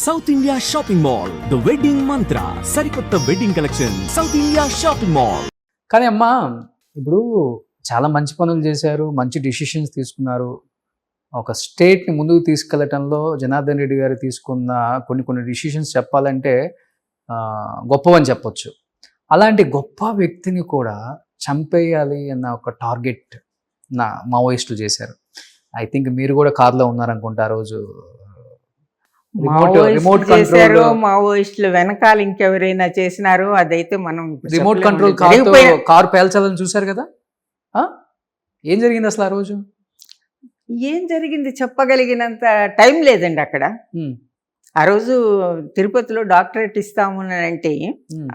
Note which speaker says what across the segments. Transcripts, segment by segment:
Speaker 1: South India shopping mall the wedding మంత్ర సరికొత్త wedding collection south India shopping mall.
Speaker 2: కానీ అమ్మా ఇప్పుడు చాలా మంచి పనులు చేశారు, మంచి డిసిషన్స్ తీసుకున్నారు. ఒక స్టేట్ని ముందుకు తీసుకెళ్లటంలో జనార్దన్ రెడ్డి గారు తీసుకున్న కొన్ని డిసిషన్స్ చెప్పాలంటే గొప్పవని చెప్పొచ్చు. అలాంటి గొప్ప వ్యక్తిని కూడా చంపేయాలి అన్న ఒక టార్గెట్ మావోయిస్టులు చేశారు. ఐ థింక్ మీరు కూడా కార్లో ఉన్నారనుకుంటా ఆ రోజు.
Speaker 3: రిమోట్ చేశారు మావోయిస్టులు, వెనకాల ఇంకెవరైనా చేసినారు అదైతే మనం
Speaker 2: రిమోట్ కంట్రోల్ కారు పేల్చాలని చూశారు కదా. ఏం జరిగింది అసలు ఆ రోజు?
Speaker 3: ఏం జరిగింది చెప్పగలిగినంత టైం లేదండి అక్కడ. ఆ రోజు తిరుపతిలో డాక్టరేట్ ఇస్తాము అంటే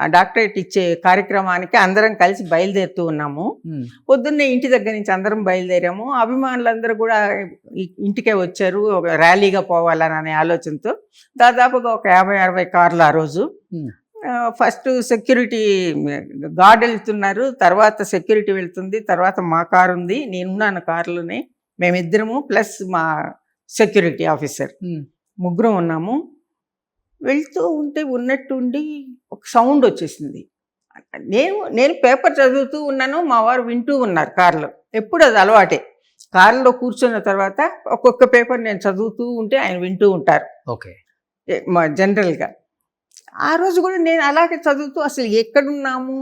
Speaker 3: ఆ డాక్టరేట్ ఇచ్చే కార్యక్రమానికి అందరం కలిసి బయలుదేరుతూ ఉన్నాము. పొద్దున్నే ఇంటి దగ్గర నుంచి అందరం బయలుదేరాము. అభిమానులందరూ కూడా ఇంటికే వచ్చారు, ఒక ర్యాలీగా పోవాలనే ఆలోచనతో. దాదాపుగా ఒక 50-60 కార్లు ఆ రోజు. ఫస్ట్ సెక్యూరిటీ గార్డ్ వెళ్తున్నారు, తర్వాత సెక్యూరిటీ వెళ్తుంది, తర్వాత మా కారు ఉంది, నేనున్నాను కారులోనే. మేమిద్దరము ప్లస్ మా సెక్యూరిటీ ఆఫీసర్, ముగ్గురం ఉన్నాము. వెళ్తూ ఉంటే ఉన్నట్టుండి ఒక సౌండ్ వచ్చేసింది. నేను పేపర్ చదువుతూ ఉన్నాను, మా వారు వింటూ ఉన్నారు కారులో. ఎప్పుడు అది అలవాటే, కారులో కూర్చున్న తర్వాత ఒక్కొక్క పేపర్ నేను చదువుతూ ఉంటే ఆయన వింటూ ఉంటారు.
Speaker 2: ఓకే,
Speaker 3: జనరల్గా ఆ రోజు కూడా నేను అలాగే చదువుతూ అసలు ఎక్కడున్నాము,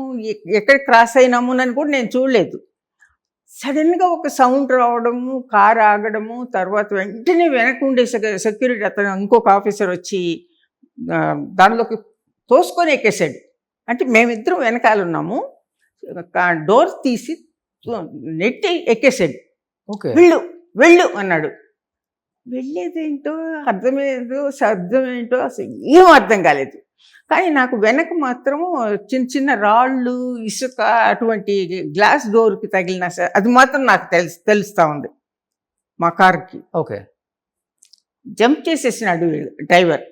Speaker 3: ఎక్కడ క్రాస్ అయినాము అని కూడా నేను చూడలేదు. సడన్గా ఒక సౌండ్ రావడము, కారు ఆగడము, తర్వాత వెంటనే వెనక ఉండే సెక్యూరిటీ అతను ఇంకొక ఆఫీసర్ వచ్చి దానిలోకి తోసుకొని ఎక్కేసాడు. అంటే మేమిద్దరం వెనకాల ఉన్నాము, డోర్ తీసి నెట్టి ఎక్కేసాడు.
Speaker 2: ఓకే,
Speaker 3: వెళ్ళు వెళ్ళు అన్నాడు. వెళ్ళేదేంటో అర్థమేంటో శబ్దమేంటో అసలు ఏం అర్థం కాలేదు. కానీ నాకు వెనక మాత్రము చిన్న చిన్న రాళ్ళు, ఇసుక, అటువంటి గ్లాస్ డోర్కి తగిలిన అది మాత్రం నాకు తెలుస్తూ ఉంది. మా కార్కి
Speaker 2: ఓకే,
Speaker 3: జంప్ చేసేసినాడు డ్రైవర్.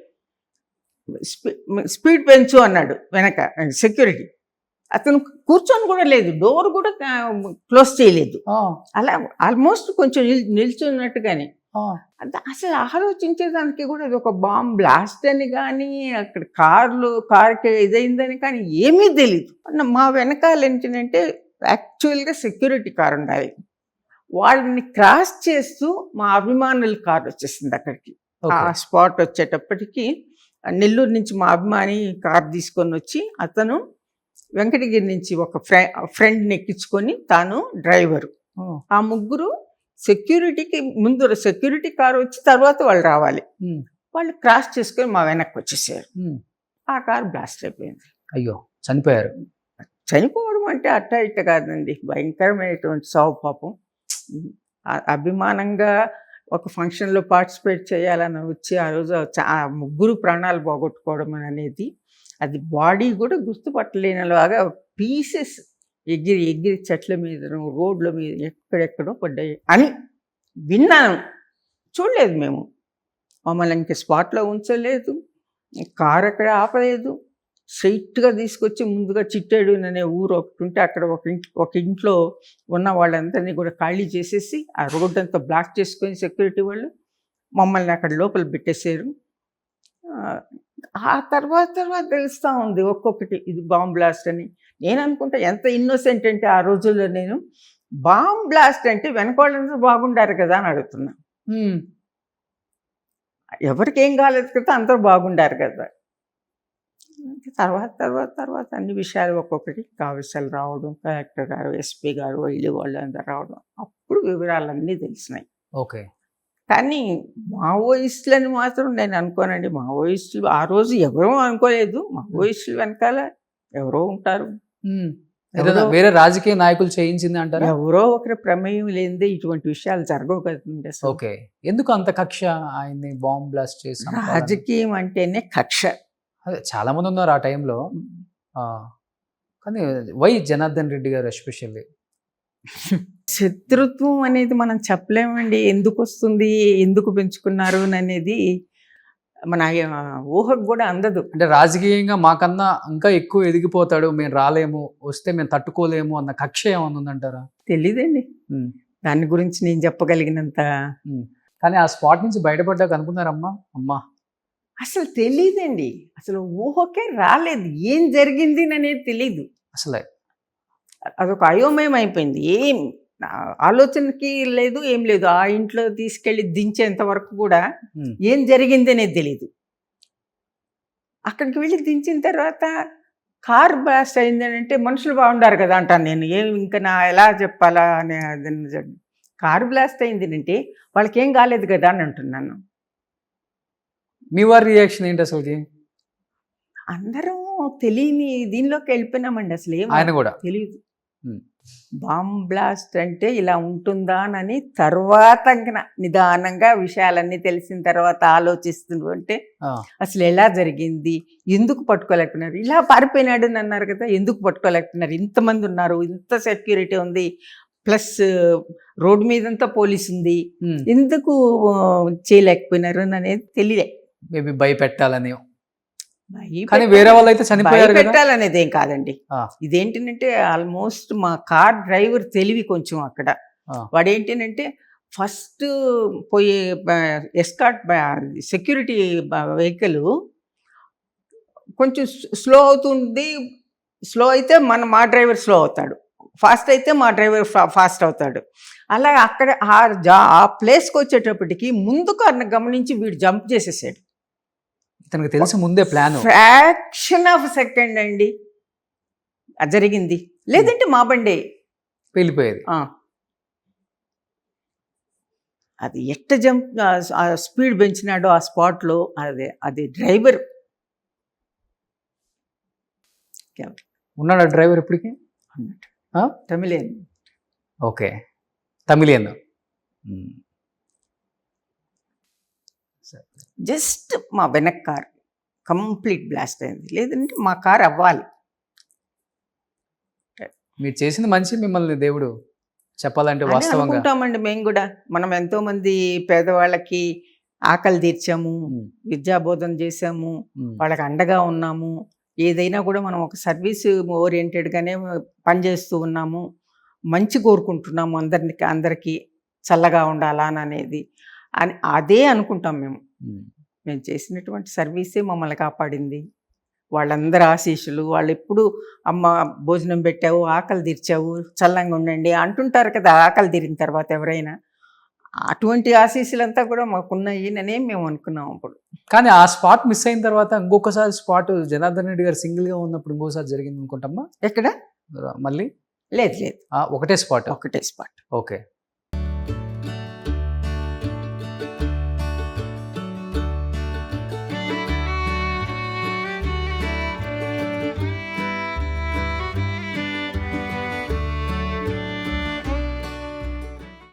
Speaker 3: స్పీడ్ పెంచు అన్నాడు వెనక సెక్యూరిటీ. అతను కూర్చొని కూడా లేదు, డోర్ కూడా క్లోజ్ చేయలేదు. అలా ఆల్మోస్ట్ కొంచెం నిల్చున్నట్టుగానే. అసలు ఆలోచించేదానికి కూడా అది ఒక బాంబ్ బ్లాస్ట్ అని కానీ, అక్కడ కారుకి ఇదైందని కానీ ఏమీ తెలియదు. మా వెనకాల ఏంటంటే యాక్చువల్గా సెక్యూరిటీ కారు ఉండాలి. వాళ్ళని క్రాస్ చేస్తూ మా అభిమానుల కారు వచ్చేసింది అక్కడికి. ఆ స్పాట్ వచ్చేటప్పటికి నెల్లూరు నుంచి మా అభిమాని కారు తీసుకొని వచ్చి, అతను వెంకటగిరి నుంచి ఒక ఫ్రెండ్ని ఎక్కించుకొని తాను డ్రైవరు. ఆ ముగ్గురు సెక్యూరిటీకి ముందు సెక్యూరిటీ కారు వచ్చి తర్వాత వాళ్ళు రావాలి. వాళ్ళు క్రాస్ చేసుకొని మా వెనక్కి వచ్చేసారు. ఆ కారు బ్లాస్ట్ అయిపోయింది.
Speaker 2: అయ్యో, చనిపోయారు.
Speaker 3: చనిపోవడం అంటే అట్ట ఇట్ట కాదండి, భయంకరమైనటువంటి సావు పాపం. అభిమానంగా ఒక ఫంక్షన్లో పార్టిసిపేట్ చేయాలని వచ్చి ఆ రోజు ముగ్గురు ప్రాణాలు పోగొట్టుకోవడం అనేది, అది బాడీ కూడా గుర్తుపట్టలేనిలాగా పీసెస్ ఎగిరి చెట్ల మీద, రోడ్ల మీద ఎక్కడెక్కడో పడ్డాయి అని విన్నాను. చూడలేదు మేము. మమ్మల్ని ఇంక స్పాట్లో ఉంచలేదు, కారు అక్కడ ఆపలేదు. స్ట్రైట్గా తీసుకొచ్చి ముందుగా చిట్టేడు అనే ఊరు ఒకటి ఉంటే అక్కడ ఒక ఇంట్లో ఉన్న వాళ్ళందరినీ కూడా ఖాళీ చేసేసి ఆ రోడ్ అంతా బ్లాక్ చేసుకొని సెక్యూరిటీ వాళ్ళు మమ్మల్ని అక్కడ లోపల పెట్టేశారు. ఆ తర్వాత తెలుస్తూ ఉంది ఒక్కొక్కటి, ఇది బాంబ్ బ్లాస్ట్ అని. నేను అనుకుంటా ఎంత ఇన్నోసెంట్ అంటే ఆ రోజుల్లో నేను బాంబ్ బ్లాస్ట్ అంటే వెనకాళ్ళందరూ బాగుండారు కదా అని అడుగుతున్నా. ఎవరికి ఏం కాలేదు కదా, అందరూ బాగుండారు కదా. తర్వాత అన్ని విషయాలు ఒక్కొక్కటి కావిసాలు రావడం, కలెక్టర్ గారు, ఎస్పీ గారు, వాళ్ళు అందరు రావడం, అప్పుడు వివరాలన్నీ తెలిసినాయి.
Speaker 2: ఓకే,
Speaker 3: కానీ మావోయిస్టులని మాత్రం నేను అనుకోనండి. మావోయిస్టులు ఆ రోజు ఎవరో అనుకోలేదు. మావోయిస్టులు వెనకాల ఎవరో ఉంటారు.
Speaker 2: వేరే రాజకీయ నాయకులు చేయించింది అంటారు.
Speaker 3: ఎవరో ఒకరి ప్రమేయం లేనిదే ఇటువంటి విషయాలు జరగవు కదండి.
Speaker 2: ఓకే, ఎందుకు అంత కక్ష ఆయన్ని బాంబ్ బ్లాస్ట్ చేసి?
Speaker 3: రాజకీయం అంటేనే కక్ష.
Speaker 2: అదే చాలా మంది ఉన్నారు ఆ టైంలో. కానీ వై జనార్దన్ రెడ్డి గారు ఎస్పెషల్లీ?
Speaker 3: శత్రుత్వం అనేది మనం చెప్పలేమండి, ఎందుకు వస్తుంది, ఎందుకు పెంచుకున్నారు అనేది మన ఊహకు కూడా అందదు.
Speaker 2: అంటే రాజకీయంగా మాకన్నా ఇంకా ఎక్కువ ఎదిగిపోతాడు, మేము రాలేము, వస్తే మేము తట్టుకోలేము అన్న కక్ష ఏమన్నా ఉందంటారా?
Speaker 3: తెలీదండి, దాని గురించి నేను చెప్పగలిగినంత.
Speaker 2: కానీ ఆ స్పాట్ నుంచి బయటపడ్డాక అనుకున్నారమ్మా, అమ్మా
Speaker 3: అసలు తెలియదండి, అసలు ఊహకే రాలేదు, ఏం జరిగింది అనేది తెలీదు.
Speaker 2: అసలే
Speaker 3: అదొక అయోమయం అయిపోయింది. ఏం ఆలోచనకి లేదు, ఏం లేదు. ఆ ఇంట్లో తీసుకెళ్ళి దించేంత వరకు కూడా ఏం జరిగింది అనేది తెలీదు. అక్కడికి వెళ్ళి దించిన తర్వాత కార్ బ్లాస్ట్ అయిందని అంటే మనుషులు బాగుండారు కదా అంటాను నేను. ఏం ఇంకా నా ఎలా చెప్పాలా అనే కారు బ్లాస్ట్ అయింది అంటే వాళ్ళకి ఏం కాలేదు కదా అని అంటున్నాను.
Speaker 2: మీ వారి రియాక్షన్ ఏంటి అసలుకి?
Speaker 3: అందరం తెలియని దీనిలోకి వెళ్ళిపోయినామండి. అసలు ఏం
Speaker 2: ఆయన కూడా
Speaker 3: తెలియదు. బాంబ్ బ్లాస్ట్ అంటే ఇలా ఉంటుందా అని తర్వాత నిదానంగా విషయాలన్నీ తెలిసిన తర్వాత ఆలోచిస్తుంది అంటే అసలు ఎలా జరిగింది, ఎందుకు పట్టుకోలేకపోయినారు, ఇలా పారిపోయినాడు అని అన్నారు కదా, ఎందుకు పట్టుకోలేకపోయినారు, ఇంతమంది ఉన్నారు, ఇంత సెక్యూరిటీ ఉంది, ప్లస్ రోడ్డు మీదంతా పోలీస్ ఉంది, ఎందుకు చేయలేకపోయినారు అనేది తెలియలే.
Speaker 2: మేబీ భయపెట్టాలని. కానీ వేరే వాళ్ళు అయితే చనిపోయారు కదా.
Speaker 3: పెట్టాలనేది ఏం కాదండి. ఇదేంటంటే ఆల్మోస్ట్ మా కార్ డ్రైవర్ తెలివి కొంచెం అక్కడ. వాడేంటంటే ఫస్ట్ పోయే ఎస్కాట్ సెక్యూరిటీ వెహికల్ కొంచెం స్లో అవుతుంది. స్లో అయితే మా డ్రైవర్ స్లో అవుతాడు, ఫాస్ట్ అయితే మా డ్రైవర్ ఫాస్ట్ అవుతాడు. అలా అక్కడ ఆ ప్లేస్కి వచ్చేటప్పటికి ముందు కార్ని గమనించి వీడు జంప్ చేసేసాడు.
Speaker 2: తనకు తెలిసి ముందే ప్లాన్.
Speaker 3: ఫ్రాక్షన్ ఆఫ్ సెకండ్ అండి అది జరిగింది. లేదంటే మా బండే
Speaker 2: వెళ్ళిపోయేది.
Speaker 3: అది ఎట్ట జంప్ స్పీడ్ పెంచినాడో ఆ స్పాట్లో. అది డ్రైవర్
Speaker 2: ఉన్నాడు డ్రైవర్ ఇప్పటికి
Speaker 3: అన్నట్టు. తమిళియన్.
Speaker 2: ఓకే, తమిళియన్.
Speaker 3: జస్ట్ మా వెనక్ కార్ కంప్లీట్ బ్లాస్ట్ అయింది. లేదంటే మా కార్ అవ్వాలి.
Speaker 2: మీరు చేసింది మంచి, మిమ్మల్ని దేవుడు చెప్పాలంటే వాస్తవంగా
Speaker 3: అనుకుంటామండి. మేము కూడా మనం ఎంతోమంది పేదవాళ్ళకి ఆకలి తీర్చాము, విద్యాబోధన చేసాము, వాళ్ళకి అండగా ఉన్నాము. ఏదైనా కూడా మనం ఒక సర్వీస్ ఓరియంటెడ్గానే పనిచేస్తూ ఉన్నాము, మంచి కోరుకుంటున్నాము, అందరికీ చల్లగా ఉండాలా అనేది అదే అనుకుంటాం మేము. మేము చేసినటువంటి సర్వీసే మమ్మల్ని కాపాడింది. వాళ్ళందరి ఆశీస్సులు, వాళ్ళు ఎప్పుడు అమ్మ భోజనం పెట్టావు, ఆకలి తీర్చావు, చల్లంగా ఉండండి అంటుంటారు కదా ఆకలి తీరిన తర్వాత ఎవరైనా. అటువంటి ఆశీస్సులంతా కూడా మాకున్నాయి అనే మేము అనుకున్నాం అప్పుడు.
Speaker 2: కానీ ఆ స్పాట్ మిస్ అయిన తర్వాత ఇంకొకసారి స్పాట్ జనార్దన్ రెడ్డి గారు సింగిల్గా ఉన్నప్పుడు ఇంకోసారి జరిగింది అనుకుంటామా?
Speaker 3: ఎక్కడ
Speaker 2: మళ్ళీ
Speaker 3: లేదు,
Speaker 2: ఒకటే స్పాట్.
Speaker 3: ఒకటే స్పాట్.
Speaker 2: ఓకే.